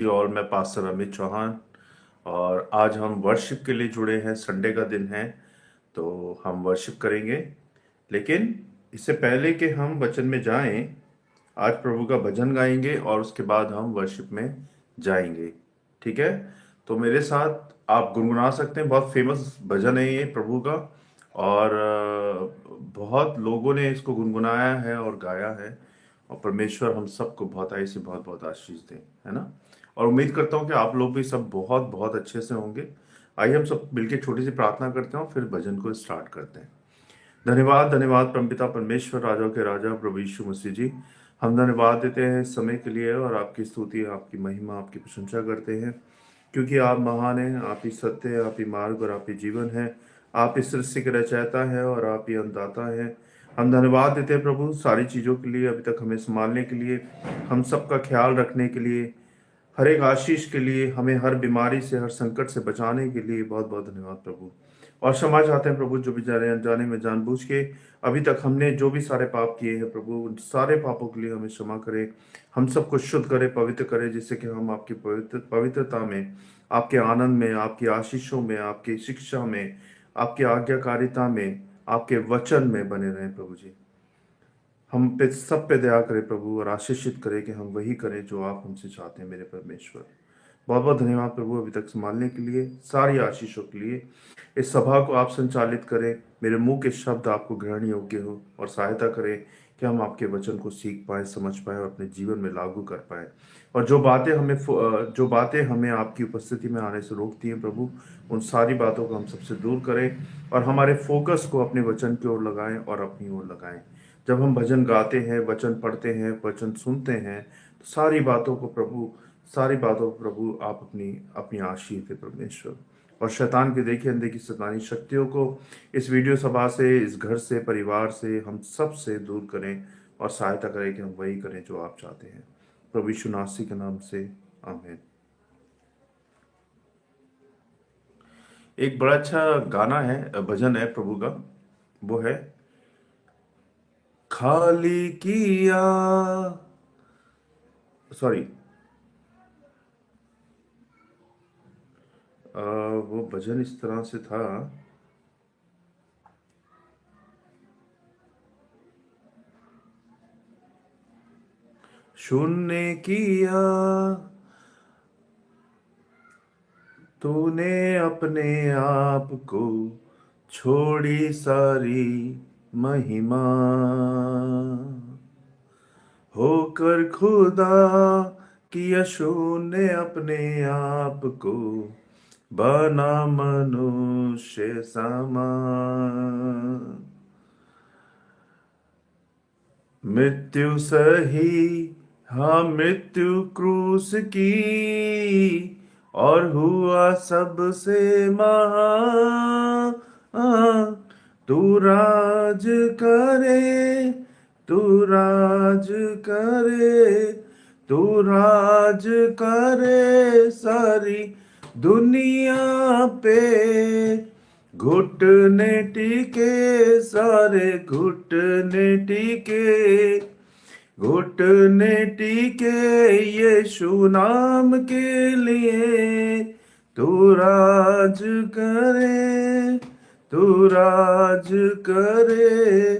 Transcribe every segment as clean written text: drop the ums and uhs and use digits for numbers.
और मैं पास्टर अमित चौहान। और आज हम वर्शिप के लिए जुड़े हैं। संडे का दिन है तो हम वर्शिप करेंगे। लेकिन इससे पहले कि हम वचन में जाएं, आज प्रभु का भजन गाएंगे और उसके बाद हम वर्शिप में जाएंगे। ठीक है? तो मेरे साथ आप गुनगुना सकते हैं। बहुत फेमस भजन है ये प्रभु का। और बहुत लोगों ने इसको गुनगुनाया है और गाया है। और परमेश्वर हम सबको बहुत आई से बहुत बहुत आशीष दें, है ना? और उम्मीद करता हूँ कि आप लोग भी सब बहुत बहुत अच्छे से होंगे। आइए हम सब मिलकर छोटी सी प्रार्थना करते हैं और फिर भजन को स्टार्ट करते हैं। धन्यवाद धन्यवाद परमपिता परमेश्वर, राजाओं के राजा प्रभु यीशु मसीह जी। हम धन्यवाद देते हैं इस समय के लिए और आपकी स्तुति, आपकी महिमा, आपकी प्रशंसा करते हैं, क्योंकि आप महान हैं। आप ही सत्य है, आप ही मार्ग और आप ही जीवन है। आप इस सृष्टि के रचयिता है और आप ही अन्नदाता है। हम धन्यवाद देते हैं प्रभु सारी चीज़ों के लिए, अभी तक हमें संभालने के लिए, हम सबका ख्याल रखने के लिए, हर एक आशीष के लिए, हमें हर बीमारी से, हर संकट से बचाने के लिए बहुत बहुत धन्यवाद प्रभु। और क्षमा चाहते हैं प्रभु, जो भी जाने अनजाने में जानबूझ के अभी तक हमने जो भी सारे पाप किए हैं प्रभु, उन सारे पापों के लिए हमें क्षमा करें। हम सबको शुद्ध करें, पवित्र करें, जिससे कि हम आपकी पवित्रता में, आपके आनंद में, आपकी आशीषों में, आपकी शिक्षा में, आपकी आज्ञाकारिता में, आपके वचन में बने रहें प्रभु जी। हम पे सब पे दया करें प्रभु और आशीषित करें कि हम वही करें जो आप हमसे चाहते हैं मेरे परमेश्वर। बहुत बहुत धन्यवाद प्रभु अभी तक संभालने के लिए, सारी आशीषों के लिए। इस सभा को आप संचालित करें, मेरे मुंह के शब्द आपको ग्रहण योग्य हो और सहायता करें कि हम आपके वचन को सीख पाए, समझ पाए और अपने जीवन में लागू कर पाए। और जो बातें हमें आपकी उपस्थिति में आने से रोकती हैं प्रभु, उन सारी बातों को हम सबसे दूर करें और हमारे फोकस को अपने वचन की ओर लगाएं और अपनी ओर लगाएं। जब हम भजन गाते हैं, वचन पढ़ते हैं, वचन सुनते हैं, तो सारी बातों को प्रभु आप अपनी अपनी आशीष दे परमेश्वर। और शैतान के देखे अनदेखी शैतानी शक्तियों को इस वीडियो सभा से, इस घर से, परिवार से, हम सब से दूर करें और सहायता करें कि हम वही करें जो आप चाहते हैं। प्रभु यीशु नासरी के नाम से आमीन। एक बड़ा अच्छा गाना है, भजन है प्रभु का। वो है खाली किया, सॉरी, वो भजन इस तरह से था। शून्य किया तूने अपने आप को, छोड़ी सारी महिमा, होकर खुदा किया शून्य अपने आप को, बना मनुष्य समान। मृत्यु सही, हाँ मृत्यु क्रूस की, और हुआ सबसे महान। तू राज करे, तू राज करे, तू राज करे सारी दुनिया पे। घुटने टिके सारे घुटने टिके, घुटने टिके यीशु नाम के लिए। तू राज करे, तू राज करे,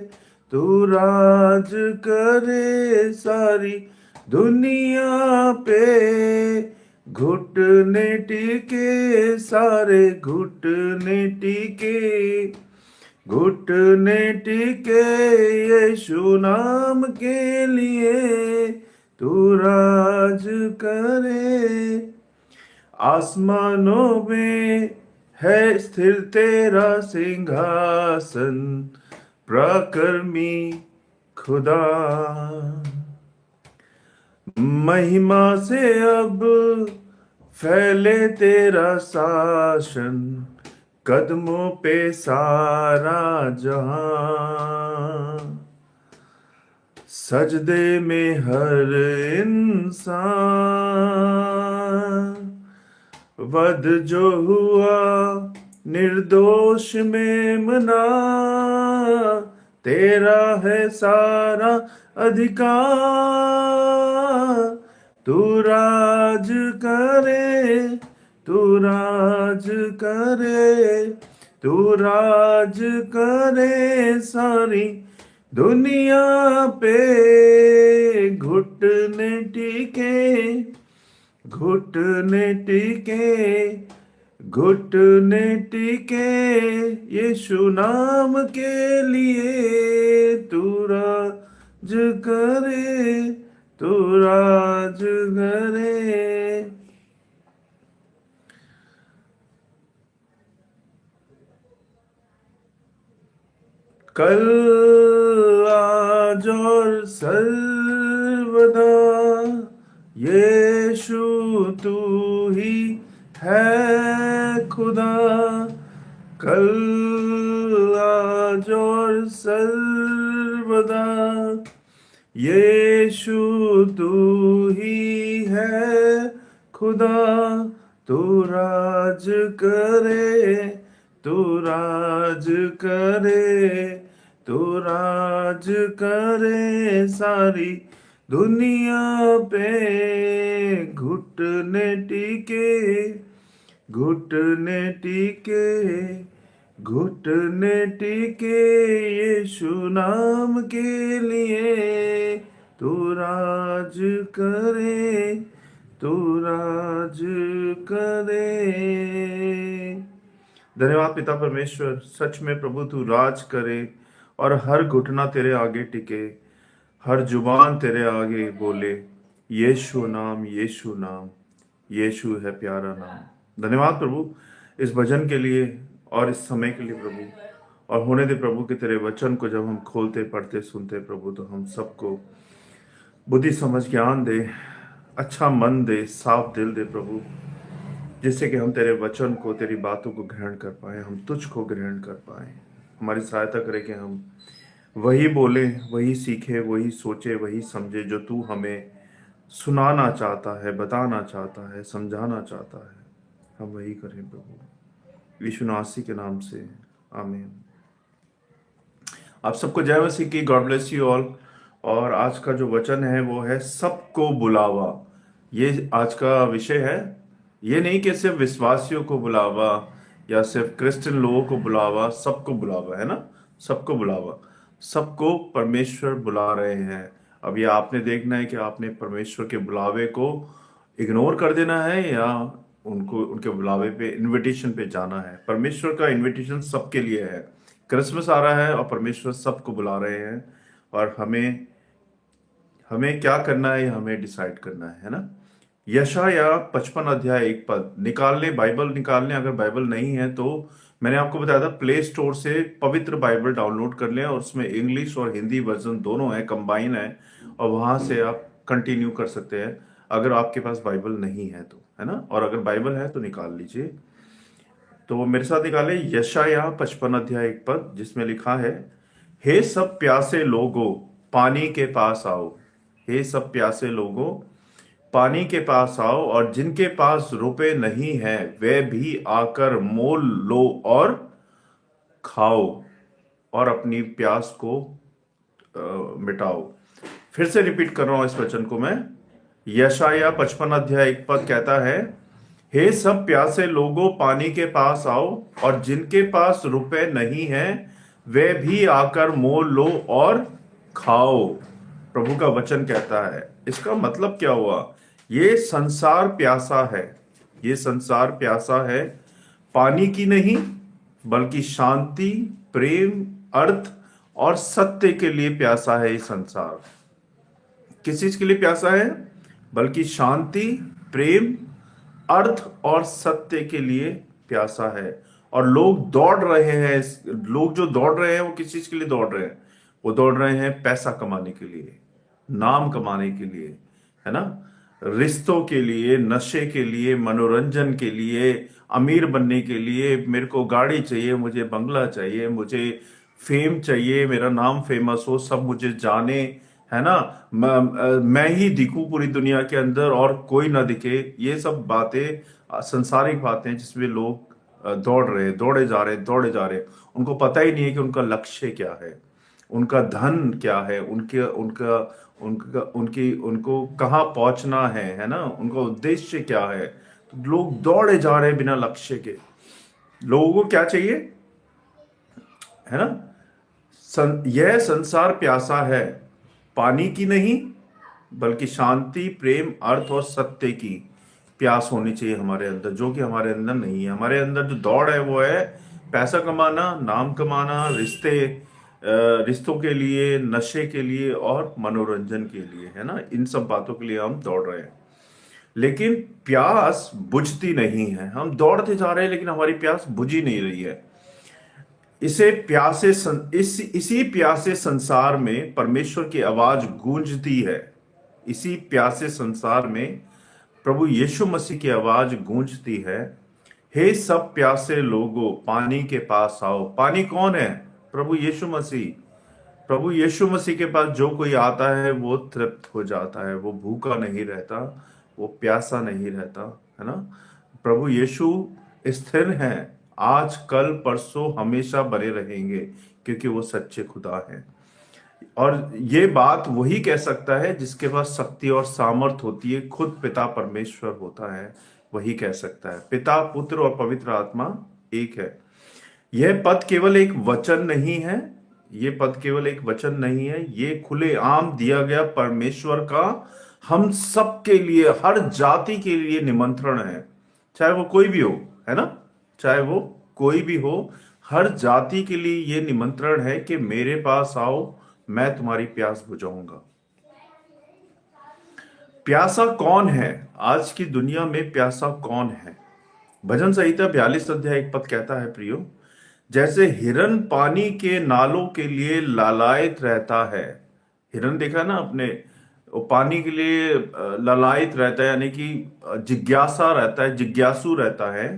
तू राज करे सारी दुनिया पे। घुटने टिके सारे घुटने टिके, घुटने टिके यीशु नाम के लिए। तू राज करे, आसमानों में है स्थिर तेरा सिंहासन, प्रकर्मी खुदा। महिमा से अब फैले तेरा शासन, कदमों पे सारा जहां। सजदे में हर इंसान, वध जो हुआ निर्दोष में मना। तेरा है सारा अधिकार, तू राज करे, तू राज करे, तू राज करे सारी दुनिया पे। घुटने टिके, घुटने टिके, घुटने टिके यीशु नाम के लिए। तू राज करे, तू राज करे। कल आज और सर्वदा यीशु तू ही है खुदा। कल आज और सर्वदा यीशु तू ही है खुदा। तू राज करे, तू राज करे, तू राज करे सारी दुनिया पे। घुटने टिके, घुटने टिके, घुटने टिके यीशु नाम के लिए। तू राज करे, तू राज करे। धन्यवाद पिता परमेश्वर, सच में प्रभु तू राज करे और हर घुटना तेरे आगे टिके, हर जुबान तेरे आगे बोले यीशु नाम, यीशु नाम, यीशु है प्यारा नाम। धन्यवाद प्रभु इस भजन के लिए और इस समय के लिए प्रभु। और होने दे प्रभु कि तेरे वचन को जब हम खोलते, पढ़ते, सुनते प्रभु, तो हम सबको बुद्धि समझ ज्ञान दे, अच्छा मन दे, साफ दिल दे प्रभु, जिससे कि हम तेरे वचन को, तेरी बातों को ग्रहण कर पाए, हम तुझको ग्रहण कर पाए। हमारी सहायता करे कि हम वही बोले, वही सीखे, वही सोचे, वही समझे जो तू हमें सुनाना चाहता है, बताना चाहता है, समझाना चाहता है। हम वही करें प्रभु, यीशु नासी के नाम से, आमीन। आप सबको जय मसीह की, गॉड ब्लेस यू ऑल। और आज का जो वचन है वो है सबको बुलावा। ये आज का विषय है। ये नहीं कि सिर्फ विश्वासियों को बुलावा या सिर्फ क्रिश्चियन लोगों को बुलावा, सबको बुलावा है ना, सबको बुलावा, सबको परमेश्वर बुला रहे हैं। अब ये आपने देखना है कि आपने परमेश्वर के बुलावे को इग्नोर कर देना है या उनको, उनके बुलावे पे, इनविटेशन पे जाना है। परमेश्वर का इनविटेशन सबके लिए है। क्रिसमस आ रहा है और परमेश्वर सबको बुला रहे हैं, और हमें हमें क्या करना है, हमें डिसाइड करना है ना। यशाया 55 अध्याय 1 पद निकाल लें, बाइबल निकाल लें। अगर बाइबल नहीं है तो मैंने आपको बताया था प्ले स्टोर से पवित्र बाइबल डाउनलोड कर लें, और उसमें इंग्लिश और हिंदी वर्जन दोनों है, कंबाइन है, और वहां से आप कंटिन्यू कर सकते हैं अगर आपके पास बाइबल नहीं है तो, है ना। और अगर बाइबल है तो निकाल लीजिए। तो वो मेरे साथ निकाले यशाया 55 अध्याय 1 पद, जिसमें लिखा है, हे सब प्यासे लोगों पानी के पास आओ। हे सब प्यासे लोगों पानी के पास आओ, और जिनके पास रुपए नहीं है वे भी आकर मोल लो और खाओ, और अपनी प्यास को मिटाओ। फिर से रिपीट कर रहा हूं इस वचन को मैं। यशाया 55 अध्याय 1 पद कहता है, हे सब प्यासे लोगों पानी के पास आओ, और जिनके पास रुपए नहीं है वे भी आकर मोल लो और खाओ। प्रभु का वचन कहता है। इसका मतलब क्या हुआ? ये संसार प्यासा है, ये संसार प्यासा है पानी की नहीं, बल्कि शांति, प्रेम, अर्थ और सत्य के लिए प्यासा है। ये संसार किस चीज के लिए प्यासा है? बल्कि शांति, प्रेम, अर्थ और सत्य के लिए प्यासा है। और लोग दौड़ रहे हैं, लोग जो दौड़ रहे हैं वो किस चीज के लिए दौड़ रहे हैं? वो दौड़ रहे हैं पैसा कमाने के लिए, नाम कमाने के लिए, है ना, रिश्तों के लिए, नशे के लिए, मनोरंजन के लिए, अमीर बनने के लिए। मेरे को गाड़ी चाहिए, मुझे बंगला चाहिए, मुझे फेम चाहिए, मेरा नाम फेमस हो, सब मुझे जाने, है ना, मैं ही दिखूं पूरी दुनिया के अंदर और कोई ना दिखे। ये सब बातें, संसारिक बातें, जिसमें लोग दौड़ रहे, दौड़े जा रहे, दौड़े जा रहे। उनको पता ही नहीं है कि उनका लक्ष्य क्या है, उनका धन क्या है, उनके उनका उनका उनकी उनको कहाँ पहुंचना है ना, उनका उद्देश्य क्या है। तो लोग दौड़े जा रहे हैं बिना लक्ष्य के। लोगों को क्या चाहिए, है ना? यह संसार प्यासा है, पानी की नहीं बल्कि शांति, प्रेम, अर्थ और सत्य की प्यास होनी चाहिए हमारे अंदर, जो कि हमारे अंदर नहीं है। हमारे अंदर जो दौड़ है वो है पैसा कमाना, नाम कमाना, रिश्तों के लिए, नशे के लिए और मनोरंजन के लिए, है ना? इन सब बातों के लिए हम दौड़ रहे हैं, लेकिन प्यास बुझती नहीं है। हम दौड़ते जा रहे हैं लेकिन हमारी प्यास बुझी नहीं रही है। इसी प्यासे संसार में परमेश्वर की आवाज गूंजती है। इसी प्यासे संसार में प्रभु यीशु मसीह की आवाज गूंजती है, हे सब प्यासे लोगों, पानी के पास आओ। पानी कौन है? प्रभु यीशु मसीह। प्रभु यीशु मसीह के पास जो कोई आता है वो तृप्त हो जाता है, वो भूखा नहीं रहता, वो प्यासा नहीं रहता, है ना? प्रभु यीशु स्थिर हैं, आज कल परसों हमेशा बने रहेंगे, क्योंकि वो सच्चे खुदा हैं। और ये बात वही कह सकता है जिसके पास शक्ति और सामर्थ होती है, खुद पिता परमेश्वर होता है, वही कह सकता है। पिता, पुत्र और पवित्र आत्मा एक है। यह पद केवल एक वचन नहीं है, ये पद केवल एक वचन नहीं है, ये खुले आम दिया गया परमेश्वर का हम सब के लिए, हर जाति के लिए निमंत्रण है, चाहे वो कोई भी हो, है ना? चाहे वो कोई भी हो, हर जाति के लिए ये निमंत्रण है कि मेरे पास आओ, मैं तुम्हारी प्यास बुझाऊंगा। प्यासा कौन है? आज की दुनिया में प्यासा कौन है? भजन संहिता 42 अध्याय एक पद कहता है, प्रियो, जैसे हिरन पानी के नालों के लिए लालायित रहता है। हिरन देखा ना अपने, वो पानी के लिए लालायित रहता है, यानी कि जिज्ञासा रहता है, जिज्ञासु रहता है।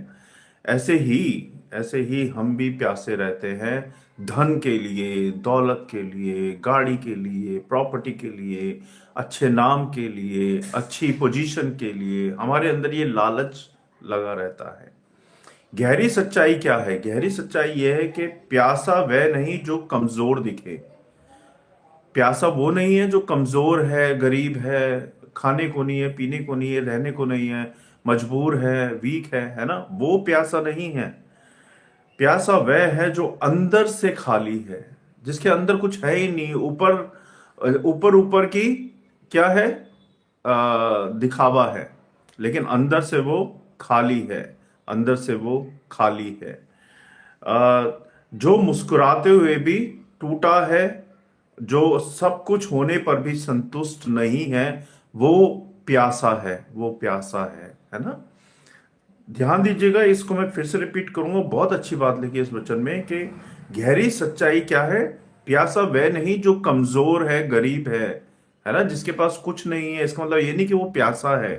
ऐसे ही हम भी प्यासे रहते हैं, धन के लिए, दौलत के लिए, गाड़ी के लिए, प्रॉपर्टी के लिए, अच्छे नाम के लिए, अच्छी पोजीशन के लिए। हमारे अंदर ये लालच लगा रहता है। गहरी सच्चाई क्या है? गहरी सच्चाई यह है कि प्यासा वह नहीं जो कमजोर दिखे। प्यासा वो नहीं है जो कमजोर है, गरीब है, खाने को नहीं है, पीने को नहीं है, रहने को नहीं है, मजबूर है, वीक है ना? वो प्यासा नहीं है। प्यासा वह है जो अंदर से खाली है, जिसके अंदर कुछ है ही नहीं, ऊपर ऊपर ऊपर की क्या है, दिखावा है, लेकिन अंदर से वो खाली है, अंदर से वो खाली है। जो मुस्कुराते हुए भी टूटा है, जो सब कुछ होने पर भी संतुष्ट नहीं है, वो प्यासा है, वो प्यासा है ना? ध्यान दीजिएगा, इसको मैं फिर से रिपीट करूंगा, बहुत अच्छी बात लिखी है इस वचन में कि गहरी सच्चाई क्या है। प्यासा वह नहीं जो कमजोर है, गरीब है ना, जिसके पास कुछ नहीं है। इसका मतलब ये नहीं कि वो प्यासा है।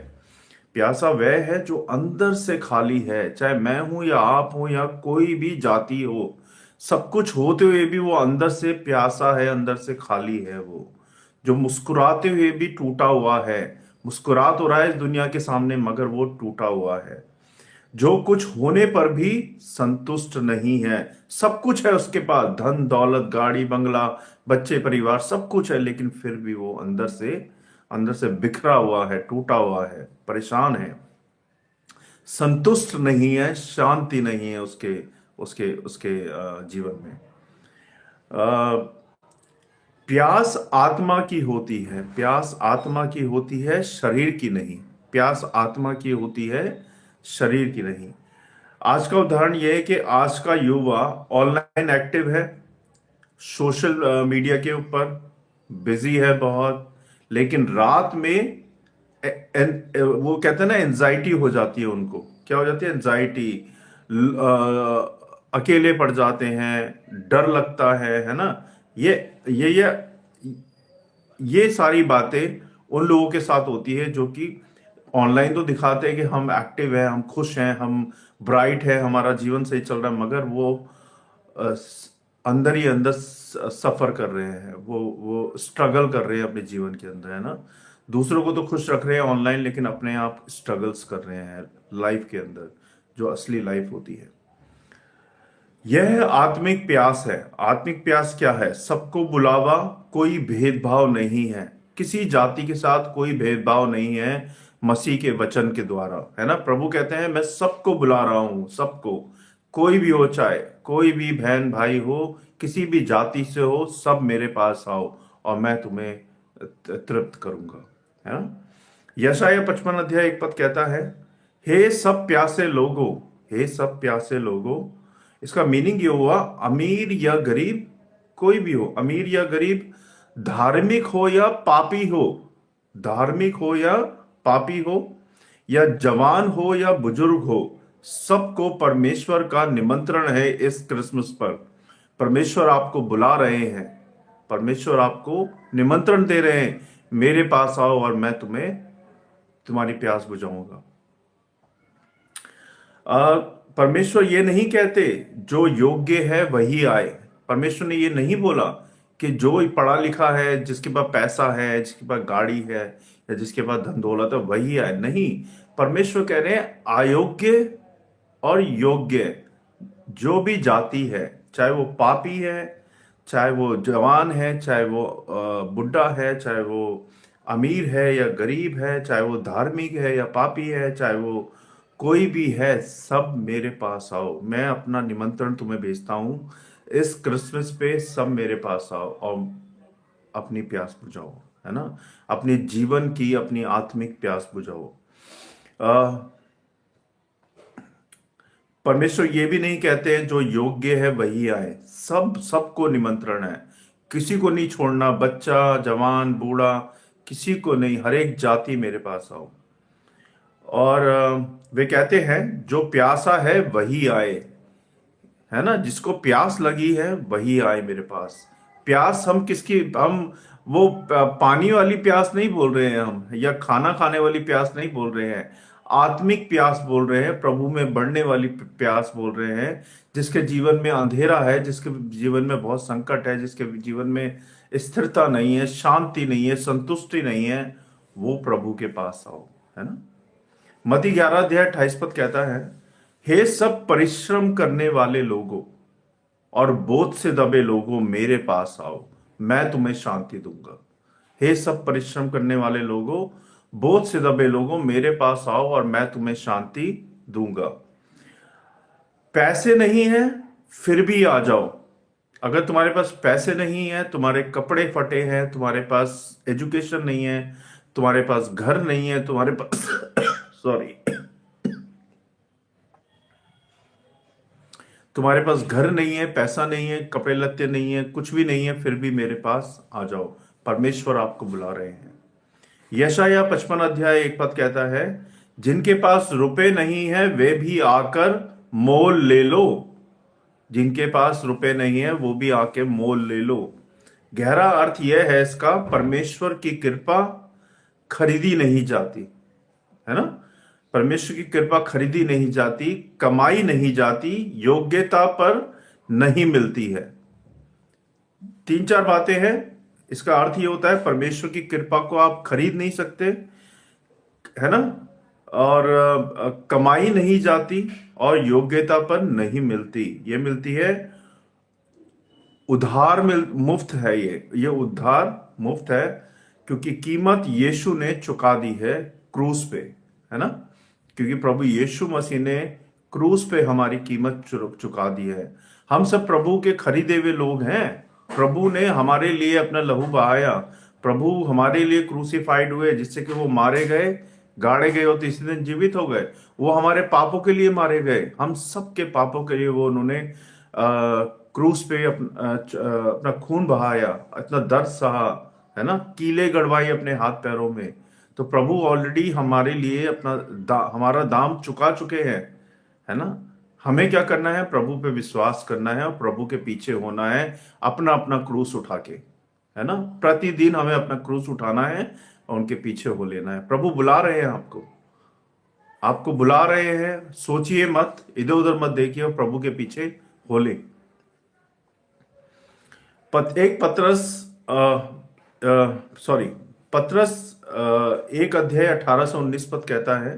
प्यासा वह है जो अंदर से खाली है, चाहे मैं हूं या आप हूं या कोई भी जाति हो, सब कुछ होते हुए भी वो अंदर से प्यासा है, अंदर से खाली है। वो जो मुस्कुराते हुए भी टूटा हुआ है, मुस्कुरा तो रहा है इस दुनिया के सामने मगर वो टूटा हुआ है। जो कुछ होने पर भी संतुष्ट नहीं है, सब कुछ है उसके पास, धन दौलत, गाड़ी बंगला, बच्चे, परिवार, सब कुछ है, लेकिन फिर भी वो अंदर से बिखरा हुआ है, टूटा हुआ है, परेशान है, संतुष्ट नहीं है, शांति नहीं है उसके उसके उसके जीवन में। प्यास आत्मा की होती है, प्यास आत्मा की होती है, शरीर की नहीं। प्यास आत्मा की होती है, शरीर की नहीं। आज का उदाहरण यह है कि आज का युवा ऑनलाइन एक्टिव है, सोशल मीडिया के ऊपर बिजी है बहुत, लेकिन रात में वो कहते हैं ना, एंजाइटी हो जाती है उनको। क्या हो जाती है? एंजाइटी, अकेले पड़ जाते हैं, डर लगता है ना? ये ये ये सारी बातें उन लोगों के साथ होती है जो कि ऑनलाइन तो दिखाते हैं कि हम एक्टिव हैं, हम खुश हैं, हम ब्राइट है, हमारा जीवन सही चल रहा है, मगर वो अंदर ही अंदर सफर कर रहे हैं, वो स्ट्रगल कर रहे हैं अपने जीवन के अंदर, है ना? दूसरों को तो खुश रख रहे हैं ऑनलाइन, लेकिन अपने आप स्ट्रगल्स कर रहे हैं लाइफ के अंदर, जो असली लाइफ होती है। यह आत्मिक प्यास है। आत्मिक प्यास क्या है? सबको बुलावा, कोई भेदभाव नहीं है, किसी जाति के साथ कोई भेदभाव नहीं है, मसीह के वचन के द्वारा, है ना। प्रभु कहते हैं मैं सबको बुला रहा हूं, सबको, कोई भी हो, चाहे कोई भी बहन भाई हो, किसी भी जाति से हो, सब मेरे पास आओ और मैं तुम्हें तृप्त करूंगा, है ना। यशायाह 55 अध्याय 1 पद कहता है, हे सब प्यासे लोगो, हे सब प्यासे लोगो। इसका मीनिंग ये हुआ, अमीर या गरीब, कोई भी हो, अमीर या गरीब, धार्मिक हो या पापी हो, धार्मिक हो या पापी हो, या जवान हो या बुजुर्ग हो, सबको परमेश्वर का निमंत्रण है इस क्रिसमस पर। परमेश्वर आपको बुला रहे हैं, परमेश्वर आपको निमंत्रण दे रहे हैं, मेरे पास आओ और मैं तुम्हें तुम्हारी प्यास बुझाऊंगा। परमेश्वर ये नहीं कहते जो योग्य है वही आए। परमेश्वर ने ये नहीं बोला कि जो पढ़ा लिखा है, जिसके पास पैसा है, जिसके पास गाड़ी है, या जिसके पास धन दौलत है वही आए। नहीं, परमेश्वर कह रहे हैं अयोग्य और योग्य जो भी जाति है, चाहे वो पापी है, चाहे वो जवान है, चाहे वो बुढ़ा है, चाहे वो अमीर है या गरीब है, चाहे वो धार्मिक है या पापी है, चाहे वो कोई भी है, सब मेरे पास आओ। मैं अपना निमंत्रण तुम्हें भेजता हूं इस क्रिसमस पे, सब मेरे पास आओ और अपनी प्यास बुझाओ, है ना। अपने जीवन की, अपनी आत्मिक प्यास बुझाओ। परमेश्वर ये भी नहीं कहते हैं जो योग्य है वही आए। सबको निमंत्रण है, किसी को नहीं छोड़ना, बच्चा, जवान, बूढ़ा, किसी को नहीं, हर एक जाति मेरे पास आओ। और वे कहते हैं जो प्यासा है वही आए, है ना। जिसको प्यास लगी है वही आए मेरे पास। प्यास हम किसकी, हम वो पानी वाली प्यास नहीं बोल रहे हैं हम, या खाना खाने वाली प्यास नहीं बोल रहे हैं, आत्मिक प्यास बोल रहे हैं, प्रभु में बढ़ने वाली प्यास बोल रहे हैं। जिसके जीवन में अंधेरा है, जिसके जीवन में बहुत संकट है, जिसके जीवन में स्थिरता नहीं है, शांति नहीं है, संतुष्टि नहीं है, वो प्रभु के पास आओ, है ना। मत्ती 11 अध्याय 28 पद कहता है, हे सब परिश्रम करने वाले लोगों और बोझ से दबे लोगों मेरे पास आओ, मैं तुम्हें शांति दूंगा। हे सब परिश्रम करने वाले लोगों, बोझ से दबे लोगों मेरे पास आओ और मैं तुम्हें शांति दूंगा। पैसे नहीं है फिर भी आ जाओ। अगर तुम्हारे पास पैसे नहीं है, तुम्हारे कपड़े फटे हैं, तुम्हारे पास एजुकेशन नहीं है, तुम्हारे पास घर नहीं है, तुम्हारे पास सॉरी, तुम्हारे पास घर नहीं है, पैसा नहीं है, कपड़े लत्ते नहीं है, कुछ भी नहीं है, फिर भी मेरे पास आ जाओ। परमेश्वर आपको बुला रहे हैं। यशायाह 55 अध्याय 1 पद कहता है, जिनके पास रुपए नहीं है वे भी आकर मोल ले लो। जिनके पास रुपए नहीं है वो भी आके मोल ले लो। गहरा अर्थ यह है इसका, परमेश्वर की कृपा खरीदी नहीं जाती, है ना। परमेश्वर की कृपा खरीदी नहीं जाती, कमाई नहीं जाती, योग्यता पर नहीं मिलती है। 3-4 बातें हैं। इसका अर्थ ये होता है, परमेश्वर की कृपा को आप खरीद नहीं सकते, है ना। और कमाई नहीं जाती और योग्यता पर नहीं मिलती। ये मिलती है उधार, मुफ्त है। ये उद्धार मुफ्त है, क्योंकि कीमत यीशु ने चुका दी है क्रूस पे, है ना। क्योंकि प्रभु यीशु मसीह ने क्रूस पे हमारी कीमत चुका दी है। हम सब प्रभु के खरीदे हुए लोग हैं। प्रभु ने हमारे लिए अपना लहू बहाया, प्रभु हमारे लिए क्रूसिफाइड हुए, जिससे कि वो मारे गए, गाड़े गए और तीसरे दिन जीवित हो गए। वो हमारे पापों के लिए मारे गए, हम सबके पापों के लिए वो उन्होंने क्रूस पे अपना खून बहाया, इतना दर्द सहा, है ना, कीले गड़वाई अपने हाथ पैरों में। तो प्रभु ऑलरेडी हमारे लिए हमारा दाम चुका चुके हैं, है ना। हमें क्या करना है? प्रभु पे विश्वास करना है और प्रभु के पीछे होना है, अपना अपना क्रूस उठा के, है ना। प्रतिदिन हमें अपना क्रूस उठाना है और उनके पीछे हो लेना है। प्रभु बुला रहे हैं आपको, आपको बुला रहे हैं। सोचिए मत, इधर उधर मत देखिए और प्रभु के पीछे हो ले। पतरस पतरस 1 अध्याय 18 से 19 पद कहता है,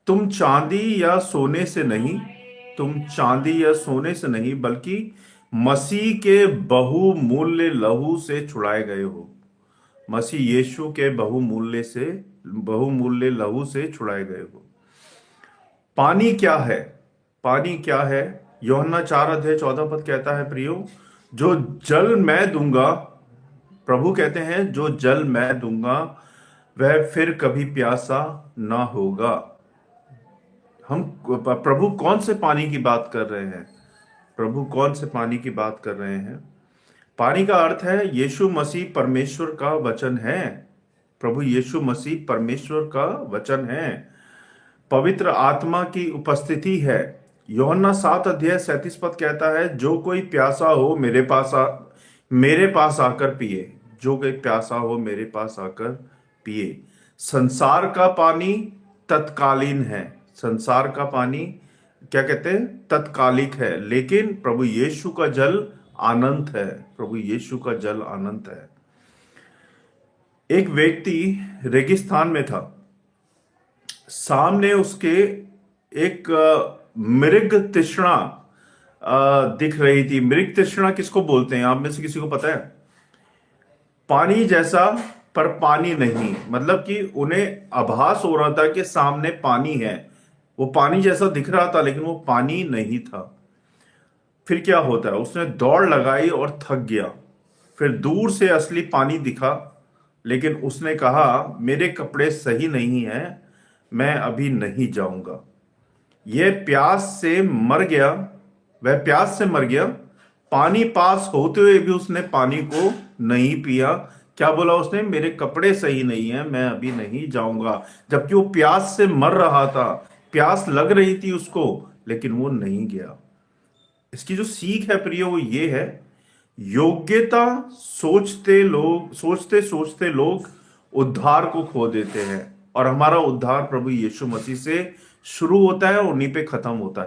तुम चांदी या सोने से नहीं तुम चांदी या सोने से नहीं बल्कि मसीह के बहुमूल्य लहू से छुड़ाए गए हो। मसीह यीशु के बहुमूल्य लहू से छुड़ाए गए हो। पानी क्या है? पानी क्या है? यूहन्ना 4 अध्याय 14 पद कहता है, प्रियो, जो जल मैं दूंगा, प्रभु कहते हैं, जो जल मैं दूंगा वह फिर कभी प्यासा ना होगा। हम प्रभु कौन से पानी की बात कर रहे हैं? प्रभु कौन से पानी की बात कर रहे हैं? पानी का अर्थ है यीशु मसीह परमेश्वर का वचन है। प्रभु यीशु मसीह परमेश्वर का वचन है, पवित्र आत्मा की उपस्थिति है। यूहन्ना 7 अध्याय 37 पद कहता है, जो कोई प्यासा हो मेरे पास आकर पिए। जो कोई प्यासा हो मेरे पास आकर पिए। संसार का पानी तत्कालीन है। संसार का पानी क्या कहते हैं? तत्कालिक है। लेकिन प्रभु यीशु का जल अनंत है। प्रभु यीशु का जल अनंत है। एक व्यक्ति रेगिस्तान में था। सामने उसके एक मृग तृष्णा दिख रही थी। मृग तृष्णा किसको बोलते हैं? आप में से किसी को पता है? पानी जैसा पर पानी नहीं, मतलब कि उन्हें आभास हो रहा था कि सामने पानी है। वो पानी जैसा दिख रहा था लेकिन वो पानी नहीं था। फिर क्या होता है? उसने दौड़ लगाई और थक गया। फिर दूर से असली पानी दिखा, लेकिन उसने कहा, मेरे कपड़े सही नहीं हैं, मैं अभी नहीं जाऊंगा। यह प्यास से मर गया। वह प्यास से मर गया। पानी पास होते हुए भी उसने पानी को नहीं पिया। क्या बोला उसने? मेरे कपड़े सही नहीं है, मैं अभी नहीं जाऊंगा। जबकि वो प्यास से मर रहा था, प्यास लग रही थी उसको, लेकिन वो नहीं गया। इसकी जो सीख है प्रिय, वो ये है, योग्यता सोचते सोचते लोग उद्धार को खो देते हैं। और हमारा उद्धार प्रभु यीशु मसीह से शुरू होता है और उन्हीं पे खत्म होता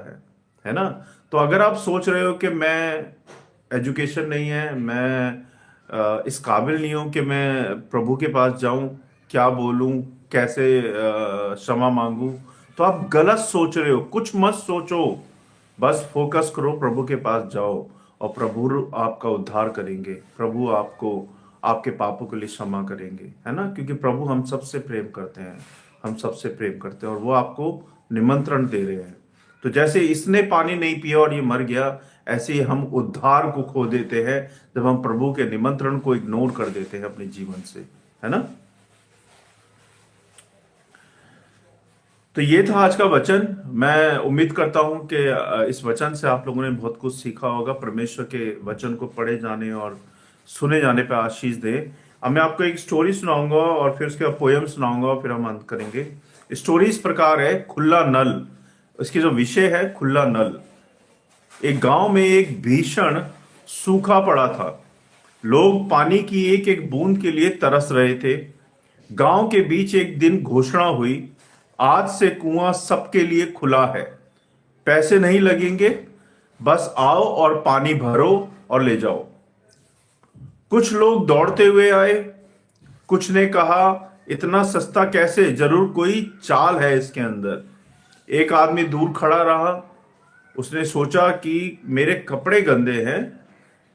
है ना? तो अगर आप सोच रहे हो कि मैं एजुकेशन नहीं है, मैं इस काबिल नहीं हूं कि मैं प्रभु के पास जाऊं, क्या बोलूं, कैसे क्षमा मांगूं, तो आप गलत सोच रहे हो। कुछ मत सोचो, बस फोकस करो, प्रभु के पास जाओ और प्रभु आपका उद्धार करेंगे। प्रभु आपको आपके पापों के लिए क्षमा करेंगे, है ना? क्योंकि प्रभु हम सबसे प्रेम करते हैं, हम सबसे प्रेम करते हैं और वो आपको निमंत्रण दे रहे हैं। तो जैसे इसने पानी नहीं पिया और ये मर गया, ऐसे ही हम उद्धार को खो देते हैं जब हम प्रभु के निमंत्रण को इग्नोर कर देते हैं अपने जीवन से, है ना? तो ये था आज का वचन। मैं उम्मीद करता हूं कि इस वचन से आप लोगों ने बहुत कुछ सीखा होगा। परमेश्वर के वचन को पढ़े जाने और सुने जाने पर आशीष दे। अब मैं आपको एक स्टोरी सुनाऊंगा और फिर उसके बाद पोयम सुनाऊंगा और फिर हम अंत करेंगे। स्टोरी इस प्रकार है, खुला नल। इसकी जो विषय है, खुला नल। एक गांव में एक भीषण सूखा पड़ा था। लोग पानी की एक एक बूंद के लिए तरस रहे थे। गांव के बीच एक दिन घोषणा हुई, आज से कुआं सबके लिए खुला है, पैसे नहीं लगेंगे, बस आओ और पानी भरो और ले जाओ। कुछ लोग दौड़ते हुए आए। कुछ ने कहा, इतना सस्ता कैसे, जरूर कोई चाल है इसके अंदर। एक आदमी दूर खड़ा रहा। उसने सोचा कि मेरे कपड़े गंदे हैं,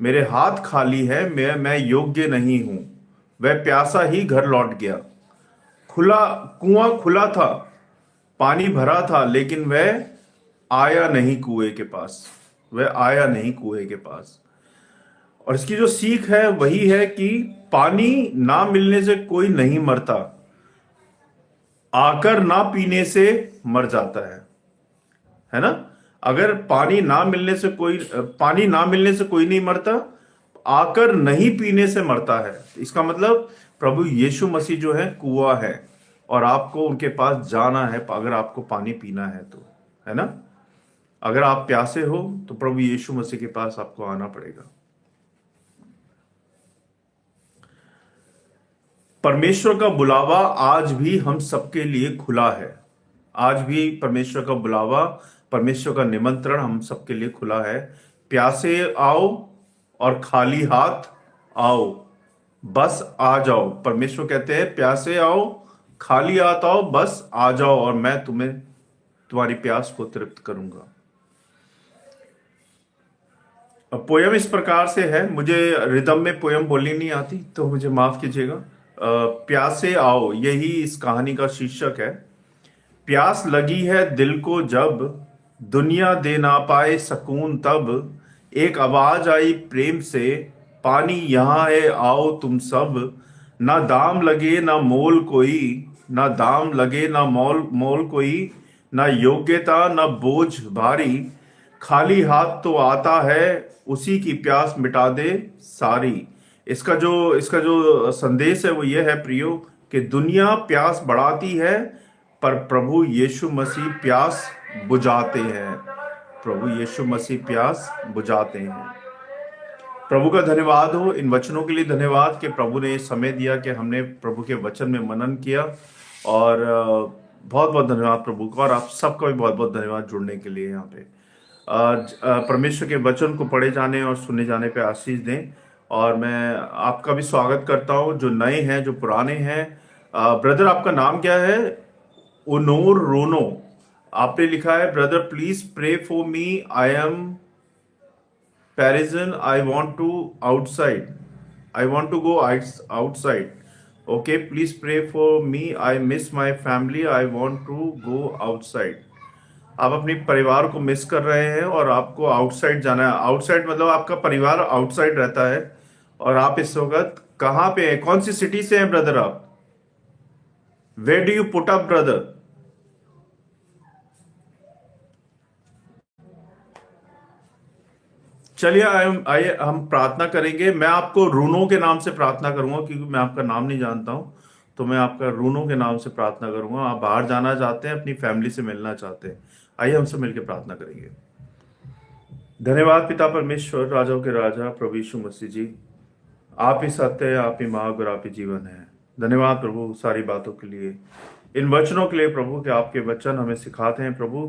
मेरे हाथ खाली है, मैं योग्य नहीं हूं। वह प्यासा ही घर लौट गया। कुआं खुला था, पानी भरा था, लेकिन वह आया नहीं कुएं के पास। वह आया नहीं कुएं के पास। और इसकी जो सीख है वही है कि पानी ना मिलने से कोई नहीं मरता, आकर ना पीने से मर जाता है ना? अगर पानी ना मिलने से कोई नहीं मरता, आकर नहीं पीने से मरता है। इसका मतलब प्रभु यीशु मसीह जो है कुआं है और आपको उनके पास जाना है अगर आपको पानी पीना है तो, है ना? अगर आप प्यासे हो तो प्रभु यीशु मसीह के पास आपको आना पड़ेगा। परमेश्वर का बुलावा आज भी हम सबके लिए खुला है। आज भी परमेश्वर का बुलावा, परमेश्वर का निमंत्रण हम सबके लिए खुला है। प्यासे आओ और खाली हाथ आओ, बस आ जाओ। परमेश्वर कहते हैं, प्यासे आओ, खाली हाथ आओ, बस आ जाओ और मैं तुम्हारी प्यास को तृप्त करूंगा। पोयम इस प्रकार से है, मुझे रिदम में पोयम बोलनी नहीं आती तो मुझे माफ कीजिएगा। प्यासे आओ, यही इस कहानी का शीर्षक है। प्यास लगी है दिल को जब, दुनिया दे ना पाए सकून तब, एक आवाज आई प्रेम से, पानी यहाँ है आओ तुम सब। ना दाम लगे ना मोल कोई, ना दाम लगे ना मोल मोल कोई, ना योग्यता ना बोझ भारी, खाली हाथ तो आता है, उसी की प्यास मिटा दे सारी। इसका जो संदेश है वो ये है प्रियो, कि दुनिया प्यास बढ़ाती है पर प्रभु यीशु मसीह प्यास बुझाते हैं। प्रभु यीशु मसीह प्यास बुझाते हैं। प्रभु का धन्यवाद हो, इन वचनों के लिए धन्यवाद कि प्रभु ने समय दिया कि हमने प्रभु के वचन में मनन किया। और बहुत बहुत धन्यवाद प्रभु का, और आप सबका भी बहुत बहुत धन्यवाद जुड़ने के लिए यहाँ पे। परमेश्वर के वचन को पढ़े जाने और सुने जाने पे आशीष दें। और मैं आपका भी स्वागत करता हूँ, जो नए हैं जो पुराने हैं। ब्रदर आपका नाम क्या है? उनोर रोनो आपने लिखा है। Brother please pray for me, I am Parisian, I want to outside. I want to go outside. Okay, please pray for me. I miss my family. I want to go outside. आप अपनी परिवार को miss कर रहे हैं और आपको outside जाना है। आउटसाइड मतलब आपका परिवार आउटसाइड रहता है। और आप इस वक्त कहाँ पे हैं? कौन सी सिटी से हैं ब्रदर आप? Where do you put up brother? चलिए आइए हम प्रार्थना करेंगे। मैं आपको रूनो के नाम से प्रार्थना करूंगा, क्योंकि मैं आपका नाम नहीं जानता हूं। तो मैं आपका रूनो के नाम से प्रार्थना करूंगा। आप बाहर जाना चाहते हैं, अपनी फैमिली से मिलना चाहते हैं। आइए हम सब मिलकर प्रार्थना करेंगे। धन्यवाद पिता परमेश्वर, राजाओं के राजा प्रभु यीशु मसीह जी, आप ही सत्य है, आप ही मार्ग और आप ही जीवन है। धन्यवाद प्रभु सारी बातों के लिए, इन वचनों के लिए प्रभु, कि आपके वचन हमें सिखाते हैं प्रभु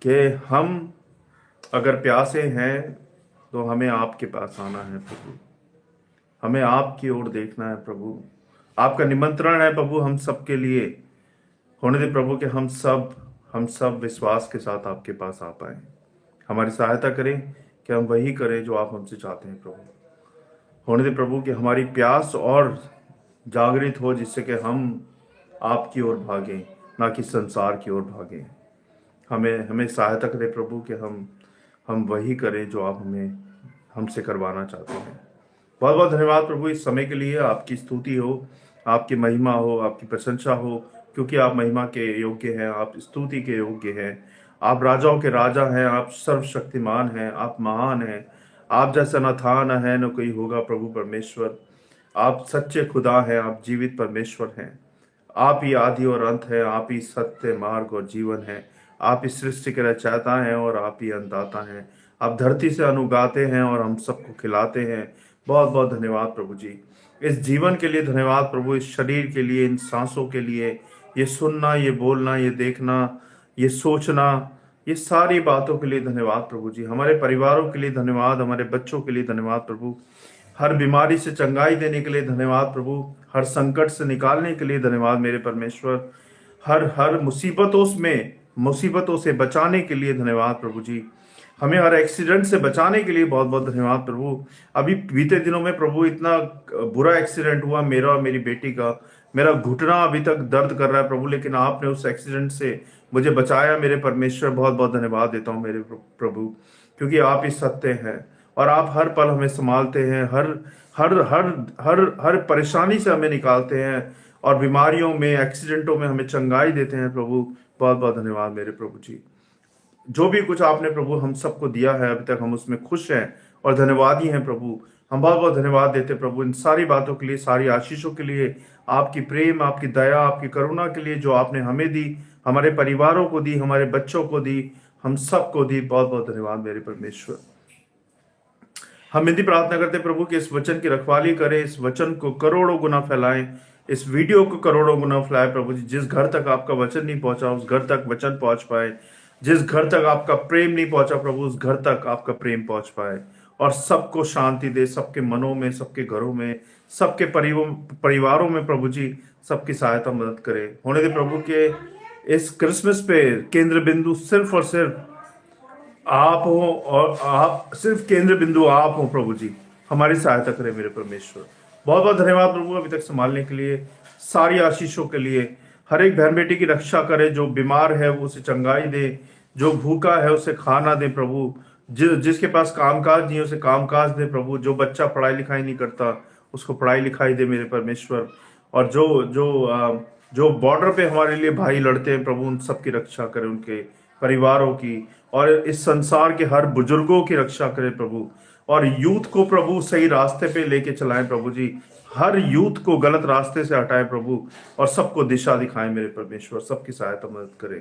कि हम अगर प्यासे हैं तो हमें आपके पास आना है प्रभु। हमें आपकी ओर देखना है प्रभु। आपका निमंत्रण है प्रभु हम सब के लिए। होने दे प्रभु कि हम सब विश्वास के साथ आपके पास आ पाए। हमारी सहायता करें कि हम वही करें जो आप हमसे चाहते हैं प्रभु। होने दे प्रभु कि हमारी प्यास और जागृत हो, जिससे कि हम आपकी ओर भागें, ना कि संसार की ओर भागें। हमें सहायता करें प्रभु कि हम वही करें जो आप हमसे करवाना चाहते हैं। बहुत बहुत धन्यवाद प्रभु इस समय के लिए। आपकी स्तुति हो, आपकी महिमा हो, आपकी प्रशंसा हो, क्योंकि आप महिमा के योग्य हैं, आप स्तुति के योग्य हैं। आप राजाओं के राजा हैं, आप सर्वशक्तिमान हैं, आप महान हैं। आप जैसा न था न है न कोई होगा प्रभु परमेश्वर। आप सच्चे खुदा हैं, आप जीवित परमेश्वर हैं। आप ही आदि और अंत है, आप ही सत्य मार्ग और जीवन है। आप इस सृष्टि के रचयिता हैं और आप ही अंतदाता हैं। आप धरती से अनुगाते हैं और हम सबको खिलाते हैं। बहुत बहुत धन्यवाद प्रभु जी, इस जीवन के लिए धन्यवाद प्रभु, इस शरीर के लिए, इन सांसों के लिए, ये सुनना, ये बोलना, ये देखना, ये सोचना, ये सारी बातों के लिए धन्यवाद प्रभु जी। हमारे परिवारों के लिए धन्यवाद, हमारे बच्चों के लिए धन्यवाद प्रभु। हर बीमारी से चंगाई देने के लिए धन्यवाद प्रभु। हर संकट से निकालने के लिए धन्यवाद मेरे परमेश्वर। हर मुसीबतों से बचाने के लिए धन्यवाद प्रभु जी। हमें हर एक्सीडेंट से बचाने के लिए बहुत बहुत धन्यवाद प्रभु। अभी बीते दिनों में प्रभु इतना बुरा एक्सीडेंट हुआ मेरा और मेरी बेटी का। मेरा घुटना अभी तक दर्द कर रहा है प्रभु, लेकिन आपने उस एक्सीडेंट से मुझे बचाया मेरे परमेश्वर। बहुत बहुत धन्यवाद देता हूँ मेरे प्रभु, क्योंकि आप ही सत्य हैं और आप हर पल हमें संभालते हैं। हर हर हर हर हर परेशानी से हमें निकालते हैं और बीमारियों में, एक्सीडेंटों में हमें चंगाई देते हैं प्रभु। बहुत बहुत धन्यवाद मेरे प्रभु जी। जो भी कुछ आपने प्रभु हम सबको दिया है अभी तक, हम उसमें खुश हैं और धन्यवादी हैं प्रभु। हम बहुत बहुत धन्यवाद देते प्रभु इन सारी बातों के लिए, सारी आशीषों के लिए, आपकी प्रेम, आपकी दया, आपकी करुणा के लिए जो आपने हमें दी, हमारे परिवारों को दी, हमारे बच्चों को दी, हम सबको दी। बहुत बहुत धन्यवाद मेरे परमेश्वर। हम विनती प्रार्थना करते प्रभु कि इस वचन की रखवाली करें, इस वचन को करोड़ों गुना फैलाएं, इस वीडियो को करोड़ों गुना फैलाएं प्रभु जी। जिस घर तक आपका वचन नहीं पहुंचा उस घर तक वचन पहुंच पाए। जिस घर तक आपका प्रेम नहीं पहुंचा प्रभु, उस घर तक आपका प्रेम पहुंच पाए और सबको शांति दे, सबके मनों में, सबके घरों में, सबके परिवारों में प्रभु जी सबकी सहायता मदद करे। होने दे प्रभु के इस क्रिसमस पे केंद्र बिंदु सिर्फ और सिर्फ आप हो और आप सिर्फ केंद्र बिंदु आप हो प्रभु जी। हमारी सहायता करें मेरे परमेश्वर। बहुत बहुत धन्यवाद प्रभु अभी तक संभालने के लिए, सारी आशीषों के लिए। हर एक बहन बेटी की रक्षा करे, जो बीमार है वो उसे चंगाई दे, जो भूखा है उसे खाना दे प्रभु, जिसके पास कामकाज नहीं है उसे कामकाज दे प्रभु, जो बच्चा पढ़ाई लिखाई नहीं करता उसको पढ़ाई लिखाई दे मेरे परमेश्वर। और जो बॉर्डर पे हमारे लिए भाई लड़ते हैं प्रभु, उन सबकी रक्षा करे, उनके परिवारों की, और इस संसार के हर बुजुर्गों की रक्षा करे प्रभु। और यूथ को प्रभु सही रास्ते पे लेके चलाएं प्रभु जी। हर यूथ को गलत रास्ते से हटाएं प्रभु, और सबको दिशा दिखाएं मेरे परमेश्वर। सबकी सहायता मदद करें।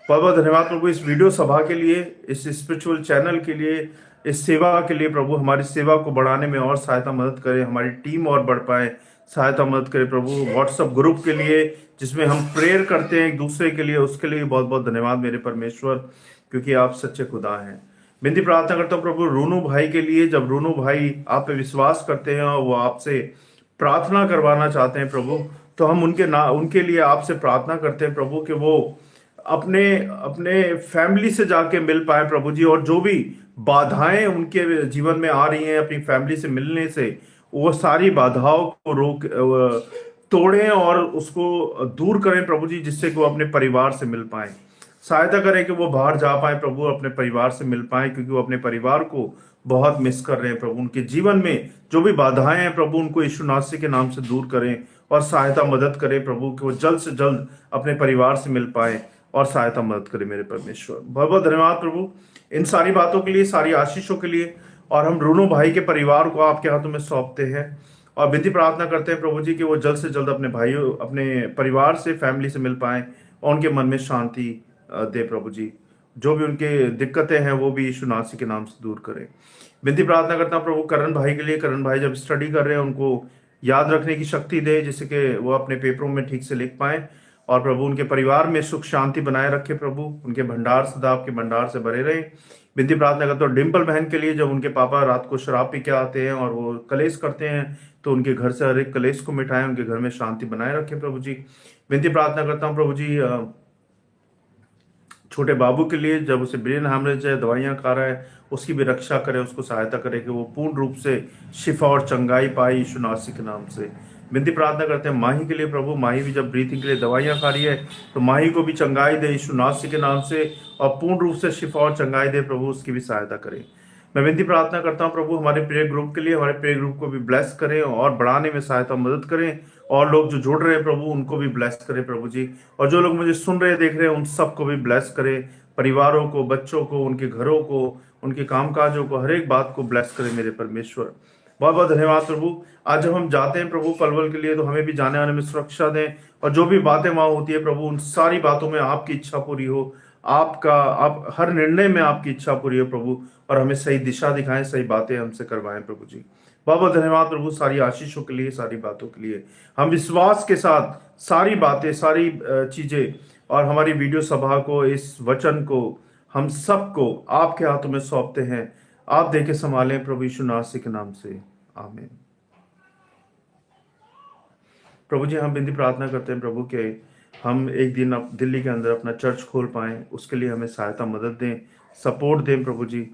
बहुत बहुत धन्यवाद प्रभु इस वीडियो सभा के लिए, इस स्पिरिचुअल चैनल के लिए, इस सेवा के लिए प्रभु। हमारी सेवा को बढ़ाने में और सहायता मदद करें, हमारी टीम और बढ़ पाए, सहायता मदद करें प्रभु। व्हाट्सएप ग्रुप के लिए जिसमें हम प्रेयर करते हैं एक दूसरे के लिए, उसके लिए बहुत बहुत धन्यवाद मेरे परमेश्वर, क्योंकि आप सच्चे खुदा हैं। विनती प्रार्थना करता हूँ प्रभु रोनू भाई के लिए। जब रोनू भाई आप पे विश्वास करते हैं और वो आपसे प्रार्थना करवाना चाहते हैं प्रभु, तो हम उनके लिए आपसे प्रार्थना करते हैं प्रभु कि वो अपने अपने फैमिली से जाके मिल पाए प्रभु जी। और जो भी बाधाएं उनके जीवन में आ रही हैं अपनी फैमिली से मिलने से, वो सारी बाधाओं को तोड़ें और उसको दूर करें प्रभु जी, जिससे कि वो अपने परिवार से मिल पाए। सहायता करें कि वो बाहर जा पाए प्रभु, अपने परिवार से मिल पाए, क्योंकि वो अपने परिवार को बहुत मिस कर रहे हैं प्रभु। उनके जीवन में जो भी बाधाएं हैं प्रभु, उनको यीशु नासरी के नाम से दूर करें और सहायता मदद करें प्रभु, कि वो जल्द से जल्द अपने परिवार से मिल पाए और सहायता मदद करें मेरे परमेश्वर। बहुत बहुत धन्यवाद प्रभु इन सारी बातों के लिए, सारी आशीषों के लिए। और हम रोनो भाई के परिवार को आपके हाथों में सौंपते हैं और विधि प्रार्थना करते हैं प्रभु जी कि वो जल्द से जल्द अपने भाइयों, अपने परिवार से, फैमिली से मिल पाए और उनके मन में शांति दे प्रभु जी। जो भी उनके दिक्कतें हैं वो भी यीशु नासरी के नाम से दूर करें। विनती प्रार्थना करता हूं प्रभु करण भाई के लिए। करण भाई जब स्टडी कर रहे हैं उनको याद रखने की शक्ति दे, जिससे कि वो अपने पेपरों में ठीक से लिख पाए। और प्रभु उनके परिवार में सुख शांति बनाए रखे प्रभु, उनके भंडार सदा आपके भंडार से भरे रहे। विनती प्रार्थना करता हूँ डिम्पल बहन के लिए। जब उनके पापा रात को शराब पी के आते हैं और वो कलेश करते हैं, तो उनके घर से हर एक कलेश को मिटाएं, उनके घर में शांति बनाए रखे प्रभु जी। विनती प्रार्थना करता हूँ प्रभु जी छोटे बाबू के लिए। जब उसे ब्रेन हैमरेज है, दवाइयां खा रहा है, उसकी भी रक्षा करे, उसको सहायता करे कि वो पूर्ण रूप से शिफा और चंगाई पाए यीशु नासरी के नाम से। विनती प्रार्थना करते हैं माही के लिए प्रभु। माही भी जब ब्रीथिंग के लिए दवाइयां खा रही है, तो माही को भी चंगाई दे यीशु नासरी के नाम से, और पूर्ण रूप से शिफा और चंगाई दे प्रभु, उसकी भी सहायता करे। मैं विनती प्रार्थना करता हूँ प्रभु हमारे प्रेयर ग्रुप के लिए। हमारे प्रेयर ग्रुप को भी ब्लेस करें और बढ़ाने में सहायता मदद करें, और लोग जो जुड़ रहे हैं प्रभु उनको भी ब्लेस करें प्रभु जी। और जो लोग मुझे सुन रहे देख रहे हैं उन सबको भी ब्लेस करें, परिवारों को, बच्चों को, उनके घरों को, उनके कामकाजों को, हर एक बात को ब्लेस करें मेरे परमेश्वर। बहुत बहुत धन्यवाद प्रभु। आज जब हम जाते हैं प्रभु पलवल के लिए, तो हमें भी जाने आने में सुरक्षा दें, और जो भी बातें वहां होती है प्रभु, उन सारी बातों में आपकी इच्छा पूरी हो। आप हर निर्णय में आपकी इच्छा पूरी हो प्रभु, और हमें सही दिशा दिखाएं, सही बातें हमसे करवाएं प्रभु जी। बहुत बहुत धन्यवाद प्रभु सारी आशीषों के लिए, सारी बातों के लिए। हम विश्वास के साथ सारी बातें, सारी चीजें, और हमारी वीडियो सभा को, इस वचन को, हम सबको आपके हाथों में सौंपते हैं। आप देके संभालें प्रभु यीशु नासरी के नाम से, आमीन। प्रभु जी हम विनती प्रार्थना करते हैं प्रभु के हम एक दिन दिल्ली के अंदर अपना चर्च खोल पाएं, उसके लिए हमें सहायता मदद दें, सपोर्ट दें प्रभु जी,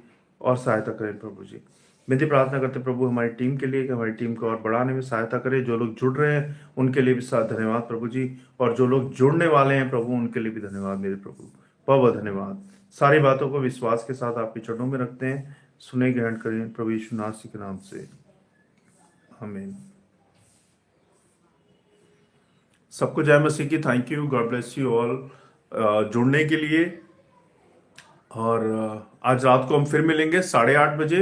और सहायता करें प्रभु जी। विनती प्रार्थना करते हैं प्रभु हमारी टीम के लिए कि हमारी टीम को और बढ़ाने में सहायता करें। जो लोग जुड़ रहे हैं उनके लिए भी धन्यवाद प्रभु जी, और जो लोग जुड़ने वाले हैं प्रभु उनके लिए भी धन्यवाद मेरे प्रभु। बहुत बहुत धन्यवाद। सारी बातों को विश्वास के साथ आपके चरणों में रखते हैं। सुने ग्रहण करें प्रभु यीशु नासरी के नाम से, आमीन। सबको जय मसीह की। Thank you, God bless you all जुड़ने के लिए। और आज रात को हम फिर मिलेंगे 8:30 बजे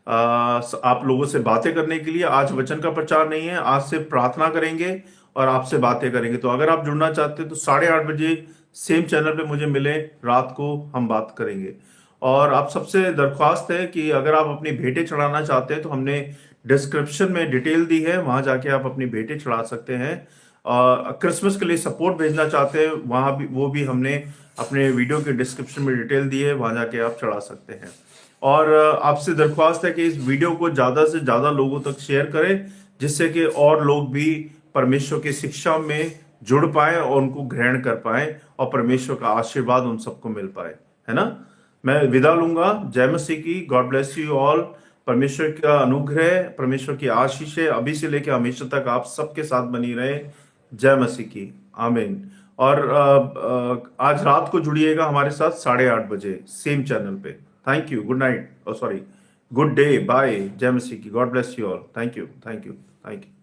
आप लोगों से बातें करने के लिए। आज वचन का प्रचार नहीं है, आज से प्रार्थना करेंगे और आपसे बातें करेंगे। तो अगर आप जुड़ना चाहते हैं तो 8:30 बजे सेम चैनल पे मुझे मिले, रात को हम बात करेंगे। और आप सबसे दरख्वास्त है कि अगर आप अपनी भेंटें चढ़ाना चाहते हैं तो हमने डिस्क्रिप्शन में डिटेल दी है, वहां जाके आप अपनी भेंटें चढ़ा सकते हैं। क्रिसमस के लिए सपोर्ट भेजना चाहते हैं, वहां भी वो भी हमने अपने वीडियो के डिस्क्रिप्शन में डिटेल दी है, वहां जाके आप चढ़ा सकते हैं। और आपसे दरख्वास्त है कि इस वीडियो को ज्यादा से ज्यादा लोगों तक शेयर करें, जिससे कि और लोग भी परमेश्वर की शिक्षा में जुड़ पाए और उनको ग्रहण कर पाए, और परमेश्वर का आशीर्वाद उन सबको मिल पाए, है ना। मैं विदा लूंगा। जय मसीह की। God bless you all. परमेश्वर का अनुग्रह, परमेश्वर की आशीष है अभी से लेकर हमेशा तक आप सबके साथ बनी रहे। जय मसीह की। आमीन। और आज रात को जुड़िएगा हमारे साथ 8:30 बजे सेम चैनल पे। Thank you. Good night. Sorry, good day. Bye. जय मसीह की। God bless you all. Thank you, thank you, thank you.